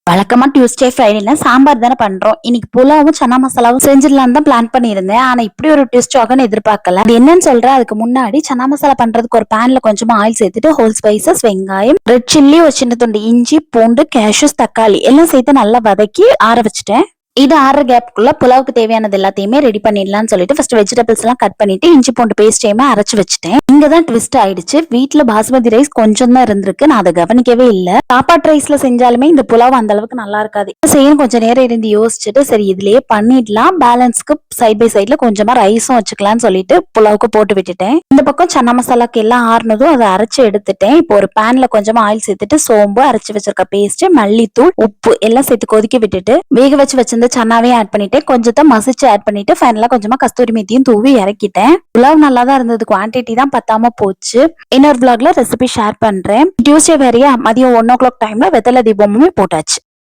வழக்கமா டியூஸ்டே ஃப்ரைடேல சாம்பார் தானே பண்றோம். இன்னைக்கு புலாவும் சன்னா மசாலாவும் செஞ்சிடலான்னு தான் பிளான் பண்ணியிருந்தேன். ஆனா இப்படி ஒரு ட்விஸ்ட் ஆகும்னு எதிர்பார்க்கல. அது என்னன்னு சொல்றேன். அதுக்கு முன்னாடி சன்னா மசாலா பண்றதுக்கு ஒரு பேன்ல கொஞ்சமா ஆயில் சேர்த்துட்டு ஹோல் ஸ்பைசஸ், வெங்காயம், ரெட் சில்லி, ஒரு சின்ன துண்டு இஞ்சி, பூண்டு, கேஷ்யூஸ், தக்காளி எல்லாம் சேர்த்து நல்லா வதக்கி ஆற வச்சுட்டேன். இது ஆற கேப்புக்குள்ள புலாவுக்கு தேவையானது எல்லாத்தையுமே ரெடி பண்ணிடலாம்னு சொல்லிட்டு ஃபர்ஸ்ட் வெஜிடபிள்ஸ் எல்லாம் கட் பண்ணிட்டு இஞ்சி பூண்டு பேஸ்டையுமே அரைச்சு வச்சுட்டேன். இங்கதான் ட்விஸ்ட் ஆயிடுச்சு. வீட்டுல பாஸ்மதி ரைஸ் கொஞ்சம் தான் இருந்திருக்கு. நான் அதை கவனிக்கவே இல்லை. சாப்பாட்டு ரைஸ்ல செஞ்சாலுமே இந்த புலாவ் அந்த அளவுக்கு நல்லா இருக்காது. செய்யணும் கொஞ்சம் நேரம் இருந்து யோசிச்சுட்டு சரி இதுலயே பண்ணிடலாம், பேலன்ஸ்க்கு சைட் பை சைட்ல கொஞ்சமா ரைஸும் வச்சுக்கலாம்னு சொல்லிட்டு புலாவுக்கு போட்டு விட்டுட்டேன். இந்த பக்கம் சன்னா மசாலாக்கு எல்லாம் ஆறுனதும் அதை அரைச்சு எடுத்துட்டேன். இப்போ ஒரு பேன்ல கொஞ்சமா ஆயில் சேர்த்துட்டு சோம்பு, அரைச்சு வச்சிருக்க பேஸ்ட், மல்லித்தூள், உப்பு எல்லாம் சேர்த்து கொதிக்க விட்டுட்டு வேக வச்சிருந்த சன்னாவையும் ஆட் பண்ணிட்டு கொஞ்சத்தை மசிச்சு ஆட் பண்ணிட்டு ஃபைனலா கொஞ்சமா கஸ்தூரி மேத்தியும் தூவி இறக்கிட்டேன். புலாவ் நல்லா தான் இருந்தது. குவான்டிட்டி தான் பத்தாம போச்சு. இன்னொரு vlogல ரெசிபி ஷேர் பண்றேன். டியூஸ்டே வேறையா மதியம் 1 o'clock டைம்ல வெத்தலை தீபமுமே போட்டாச்சு.